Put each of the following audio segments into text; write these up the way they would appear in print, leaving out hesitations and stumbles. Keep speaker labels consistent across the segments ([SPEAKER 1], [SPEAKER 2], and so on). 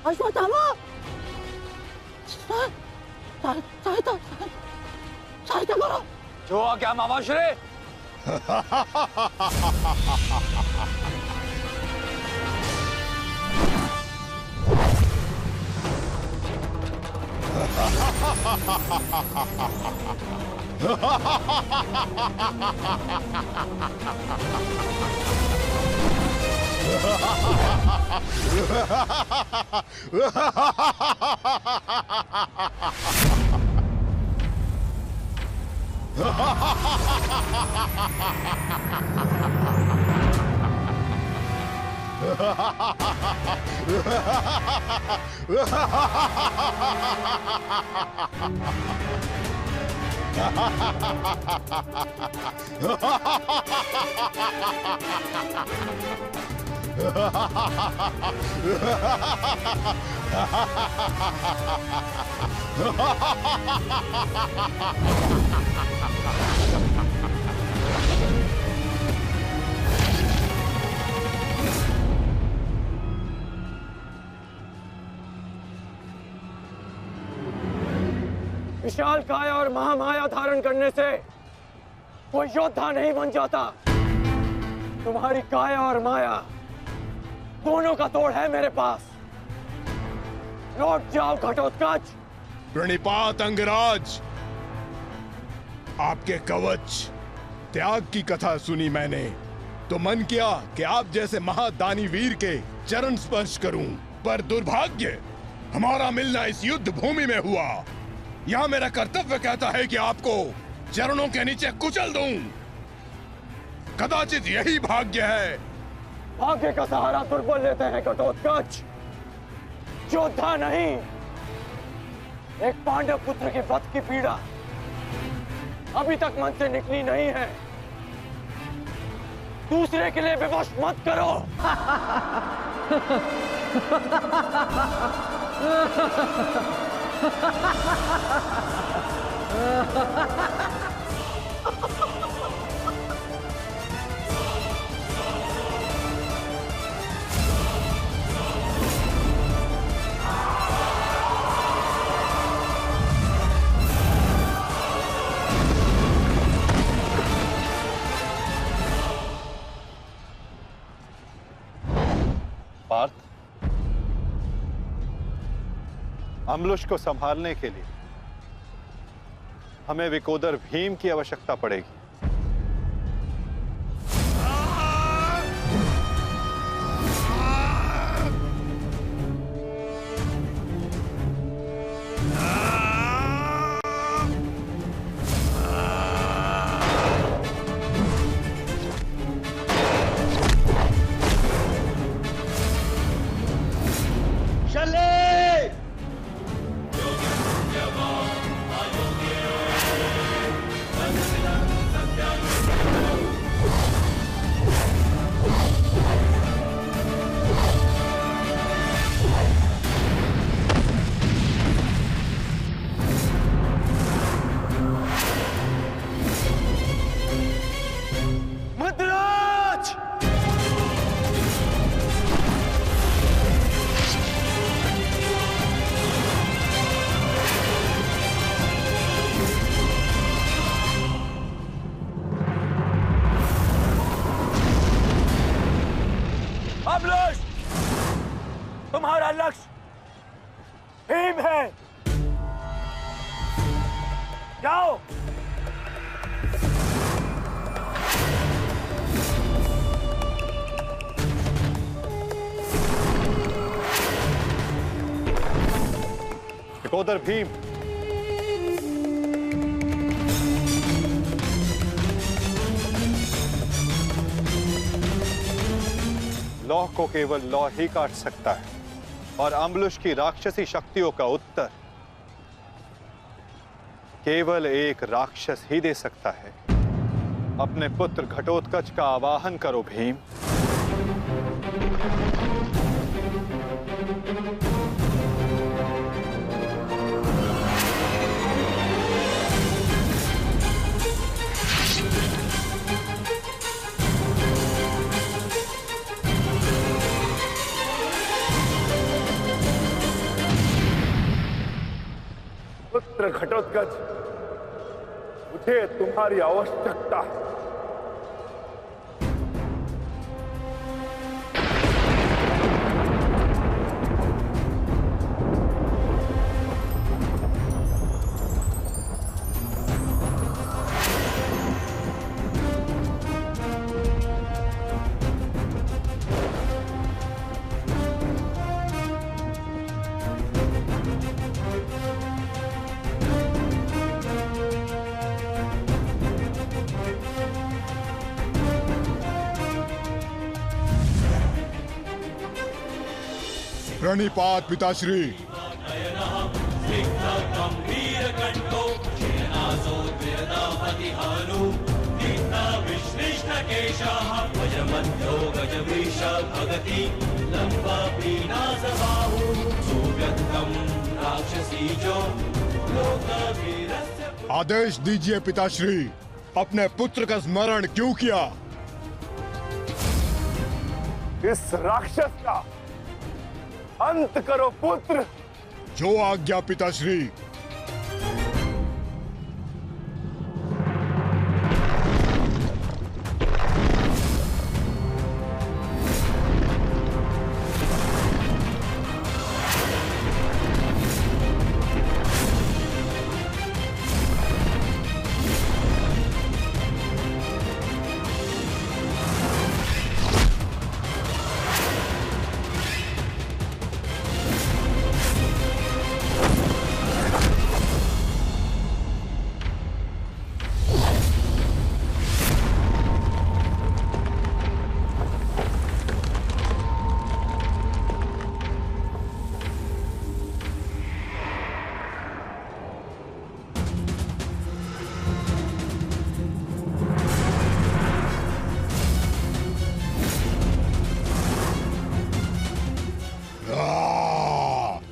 [SPEAKER 1] अश्वत्थामा, सहायता करो।
[SPEAKER 2] जो आ गया मामाश्री। विशाल काया और महामाया धारण करने से कोई योद्धा नहीं बन जाता। तुम्हारी काया और माया दोनों का तोड़ है मेरे पास। लौट जाओ घटोत्कच।
[SPEAKER 3] प्रणिपात अंगराज, आपके कवच त्याग की कथा सुनी मैंने तो मन किया कि आप जैसे महादानी वीर के चरण स्पर्श करूं, पर दुर्भाग्य हमारा मिलना इस युद्ध भूमि में हुआ। यहां मेरा कर्तव्य कहता है कि आपको चरणों के नीचे कुचल दूं। कदाचित यही भाग्य है।
[SPEAKER 2] भाग्य का सहारा दुर्बल लेते हैं घटोत्कच, योद्धा नहीं। एक पांडव पुत्र के वध की पीड़ा अभी तक मन से निकली नहीं है। दूसरे के लिए विवश मत करो।
[SPEAKER 4] पार्थ, अम्लुष को संभालने के लिए हमें विकोदर भीम की आवश्यकता पड़ेगी। तुम्हारा लक्ष्य भीम है। जाओ। विकोदर भीम, लौह को केवल लौह ही काट सकता है और अम्लुष की राक्षसी शक्तियों का उत्तर केवल एक राक्षस ही दे सकता है। अपने पुत्र घटोत्कच का आवाहन करो भीम।
[SPEAKER 5] पुत्र घटोत्कच, मुझे तुम्हारी आवश्यकता है।
[SPEAKER 3] प्रणिपात पिताश्री। आदेश दीजिए पिताश्री, अपने पुत्र का स्मरण क्यों किया?
[SPEAKER 5] इस राक्षस का अंत करो पुत्र।
[SPEAKER 3] जो आज्ञा पिताश्री।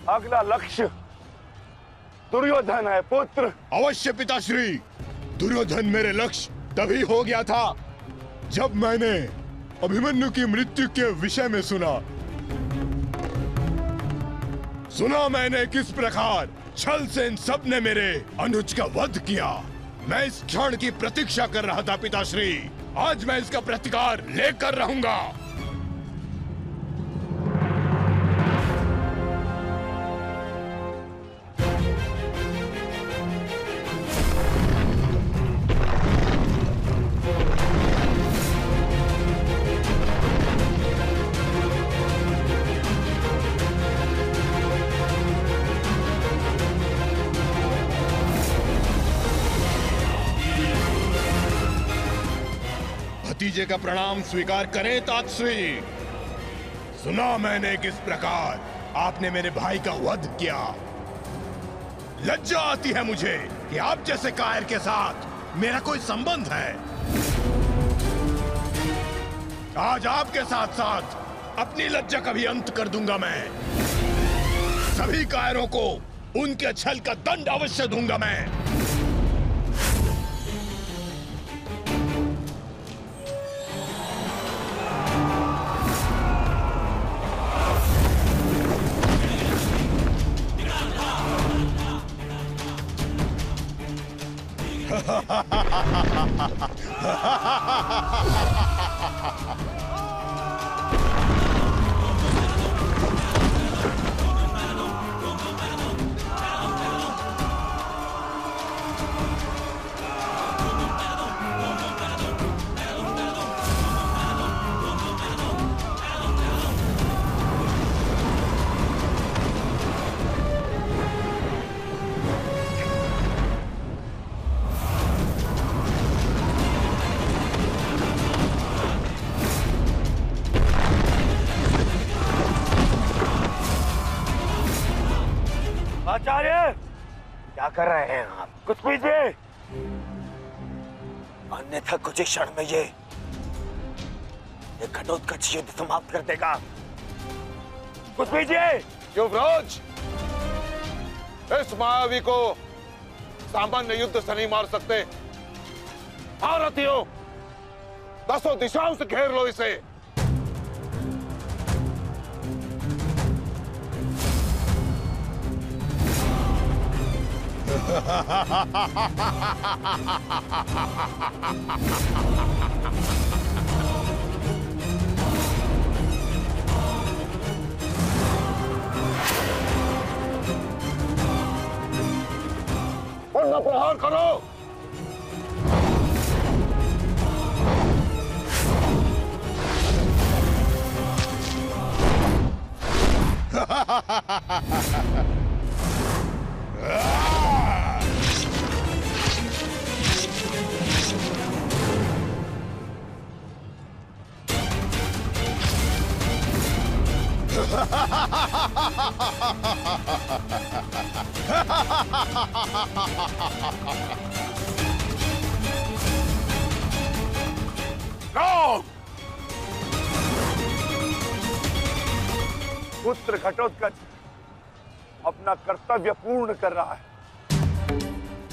[SPEAKER 5] अगला लक्ष्य दुर्योधन है पुत्र।
[SPEAKER 3] अवश्य पिताश्री, दुर्योधन मेरे लक्ष्य तभी हो गया था जब मैंने अभिमन्यु की मृत्यु के विषय में सुना मैंने किस प्रकार छल से इन सब ने मेरे अनुज का वध किया। मैं इस क्षण की प्रतीक्षा कर रहा था पिताश्री। आज मैं इसका प्रतिकार लेकर रहूंगा। भतीजे का प्रणाम स्वीकार करें तातश्री। सुना मैंने किस प्रकार आपने मेरे भाई का वध किया। लज्जा आती है मुझे कि आप जैसे कायर के साथ मेरा कोई संबंध है। आज आपके साथ साथ अपनी लज्जा का भी अंत कर दूंगा मैं। सभी कायरों को उनके छल का दंड अवश्य दूंगा मैं।
[SPEAKER 5] आचार्य, क्या कर रहे हैं आप? कुछ पीजिए, अन्यथा कुछ ही क्षण में ये घटोत्कच युद्ध समाप्त कर देगा। कुछ पीजिए।
[SPEAKER 6] युवराज, इस मायावी को सामान्य युद्ध से नहीं मार सकते। भारतीयों, 10 दिशाओं से घेर लो इसे। वरना प्रहार करो।
[SPEAKER 5] कौन? पुत्र घटोत्कच अपना कर्तव्य पूर्ण कर रहा है,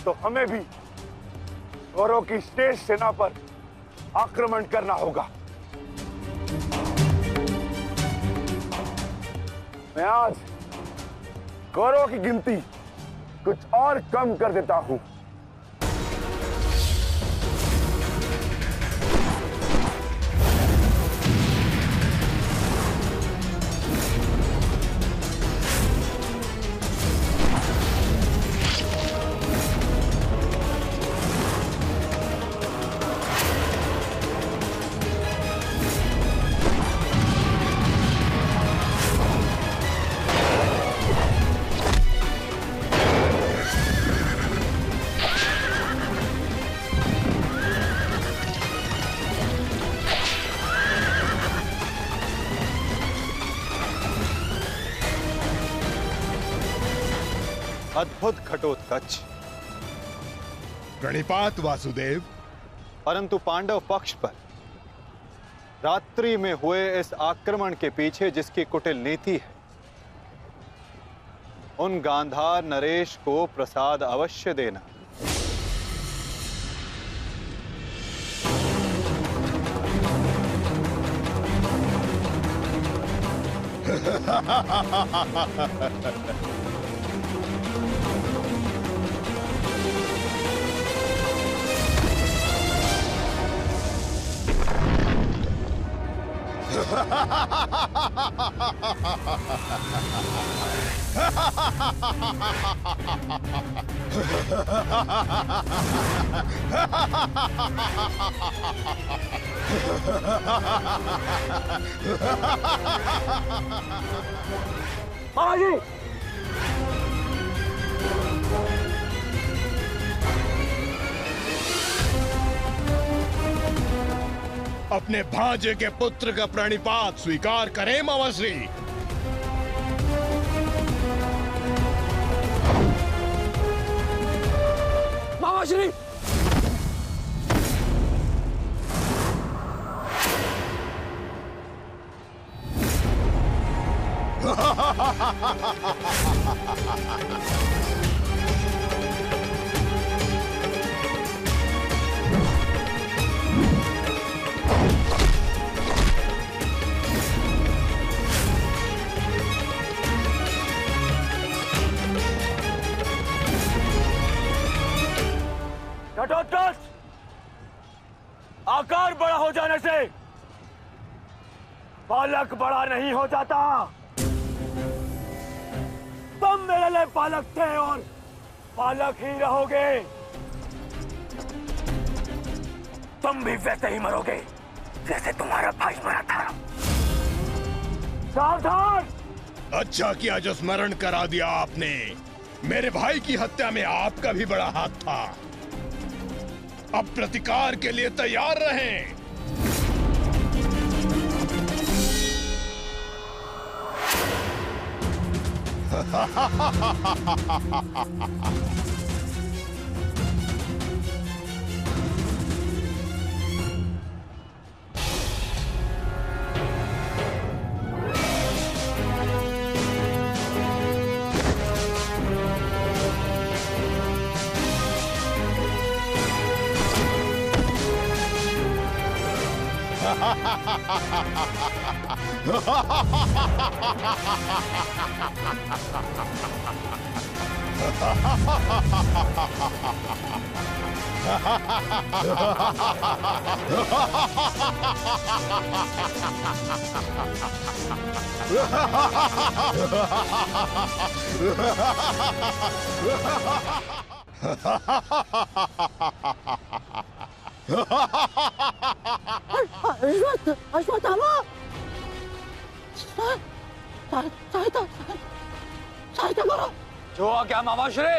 [SPEAKER 5] तो हमें भी कौरवों की श्रेष्ठ सेना पर आक्रमण करना होगा। मैं आज कौरवों की गिनती कुछ और कम कर देता हूं।
[SPEAKER 4] अद्भुत घटोत्कच,
[SPEAKER 3] प्रणिपात वासुदेव।
[SPEAKER 4] परंतु पांडव पक्ष पर रात्रि में हुए इस आक्रमण के पीछे जिसकी कुटिल नीति है, उन गांधार नरेश को प्रसाद अवश्य देना।
[SPEAKER 5] महाराज,
[SPEAKER 3] अपने भांजे के पुत्र का प्रणिपात स्वीकार करें मामाश्री।
[SPEAKER 2] मामाश्री,
[SPEAKER 5] घटोत्कच, आकार बड़ा हो जाने से बालक बड़ा नहीं हो जाता। तुम मेरे लिए बालक थे और बालक ही रहोगे। तुम भी वैसे ही मरोगे जैसे तुम्हारा भाई मरा था। सावधान!
[SPEAKER 3] अच्छा किया जो स्मरण करा दिया आपने। मेरे भाई की हत्या में आपका भी बड़ा हाथ था। अब प्रतिकार के लिए तैयार रहें।
[SPEAKER 1] अश्वत्थामा सहायता सहायता करो।
[SPEAKER 2] जो आज्ञा मामाश्री।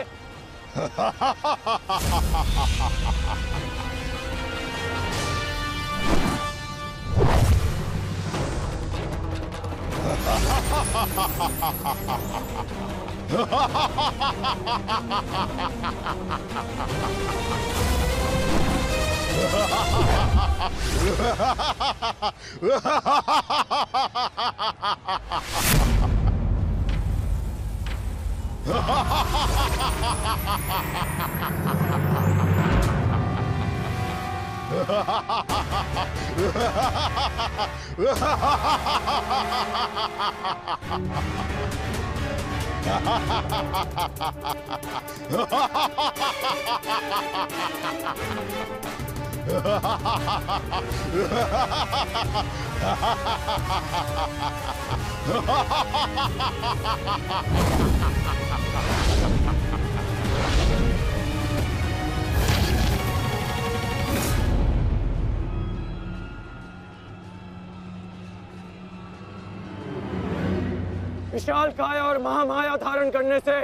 [SPEAKER 2] विशाल काया और महामाया धारण करने से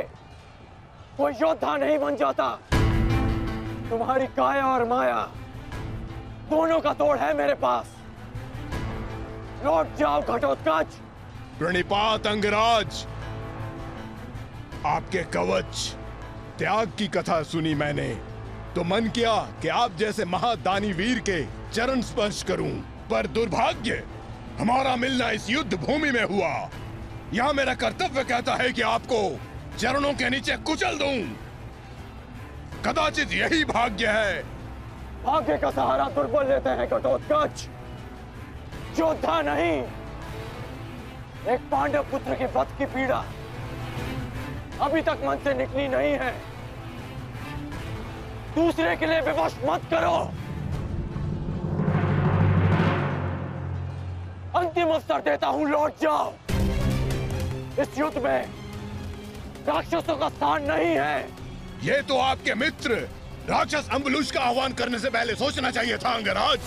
[SPEAKER 2] कोई योद्धा नहीं बन जाता। तुम्हारी काया और माया दोनों का तोड़ है मेरे पास। लौट जाओ घटोत्कच।
[SPEAKER 3] प्रणिपात अंगराज, आपके कवच त्याग की कथा सुनी मैंने तो मन किया कि आप जैसे महादानी वीर के चरण स्पर्श करूं, पर दुर्भाग्य हमारा मिलना इस युद्ध भूमि में हुआ। यहाँ मेरा कर्तव्य कहता है कि आपको चरणों के नीचे कुचल दूं। कदाचित यही भाग्य है।
[SPEAKER 2] भाग्य का सहारा दुर्बल लेते हैं घटोत्कच, योद्धा नहीं। एक पांडव पुत्र के वध की पीड़ा अभी तक मन से निकली नहीं है। दूसरे के लिए विवश मत करो। अंतिम अवसर देता हूं, लौट जाओ। इस युद्ध में राक्षसों का स्थान नहीं है।
[SPEAKER 3] ये तो आपके मित्र राक्षस अम्बुलुष का आह्वान करने से पहले सोचना चाहिए था अंगराज।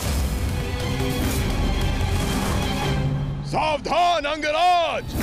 [SPEAKER 3] सावधान अंगराज।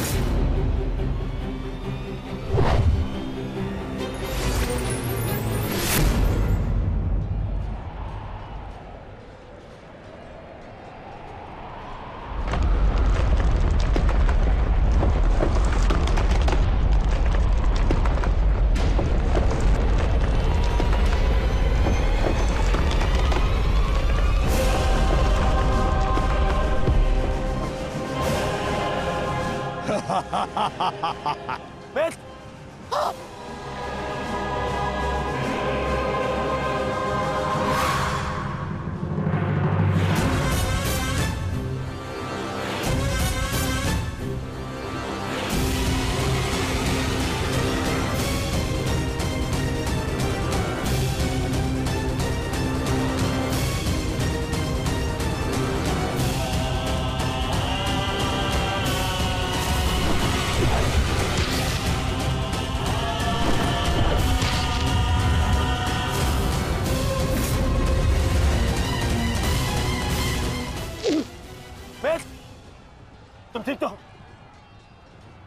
[SPEAKER 2] तुम ठीक तो?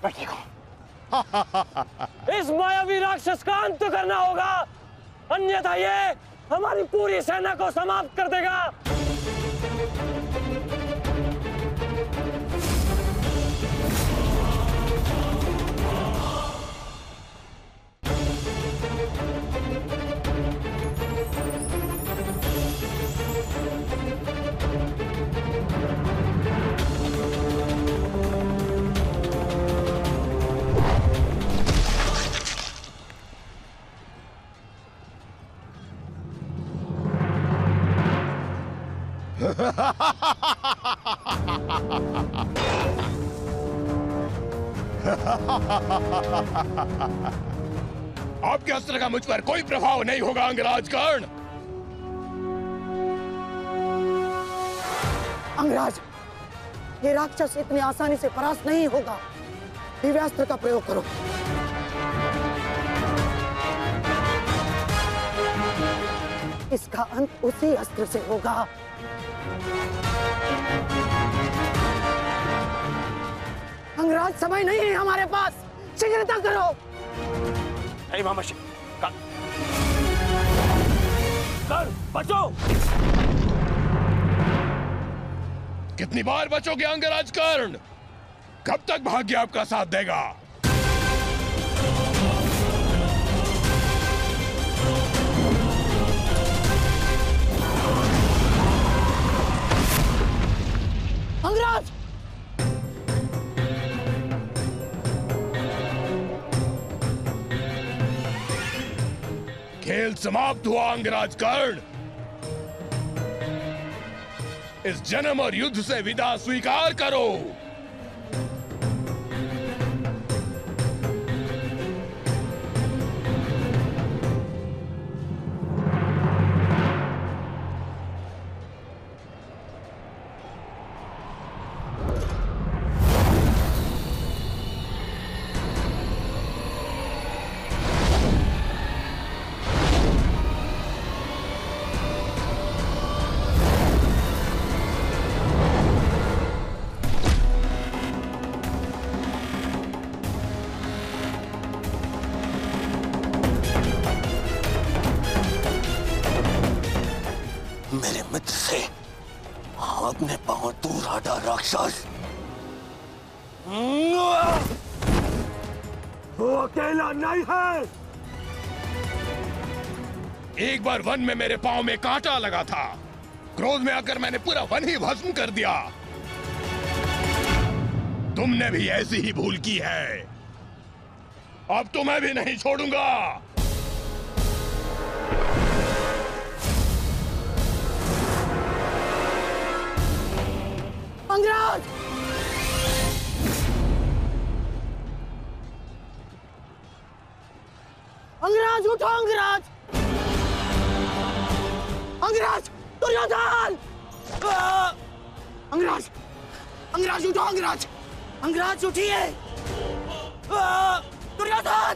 [SPEAKER 2] मैं ठीक हूं। इस मायावी राक्षस का अंत करना होगा, अन्यथा ये हमारी पूरी सेना को समाप्त कर देगा।
[SPEAKER 3] आपके अस्त्र का मुझ पर कोई प्रभाव नहीं होगा अंगराज कर्ण।
[SPEAKER 1] अंगराज, ये राक्षस इतनी आसानी से परास्त नहीं होगा। दिव्यास्त्र का प्रयोग करो। इसका अंत उसी अस्त्र से होगा। अंगराज, समय नहीं है हमारे पास, शीघ्रता करो।
[SPEAKER 2] नहीं मामाशी, कर बचो।
[SPEAKER 3] कितनी बार बचोगे अंगराज कर्ण? कब तक भाग्य आपका साथ देगा?
[SPEAKER 1] अंगराज,
[SPEAKER 3] खेल समाप्त हुआ अंगराज कर्ण। इस जन्म और युद्ध से विदा स्वीकार करो।
[SPEAKER 2] मेरे मित्र से अपने पांव दूर हटा राक्षस। वो अकेला नहीं है।
[SPEAKER 3] एक बार वन में मेरे पांव में कांटा लगा था। क्रोध में आकर मैंने पूरा वन ही भस्म कर दिया। तुमने भी ऐसी ही भूल की है। अब तो मैं भी नहीं छोड़ूंगा।
[SPEAKER 1] अंगराज, अंगराज उठो। अंगराज, अंगराज, दुर्योधन! अंगराज, अंगराज उठो। अंगराज, अंगराज उठिए। दुर्योधन!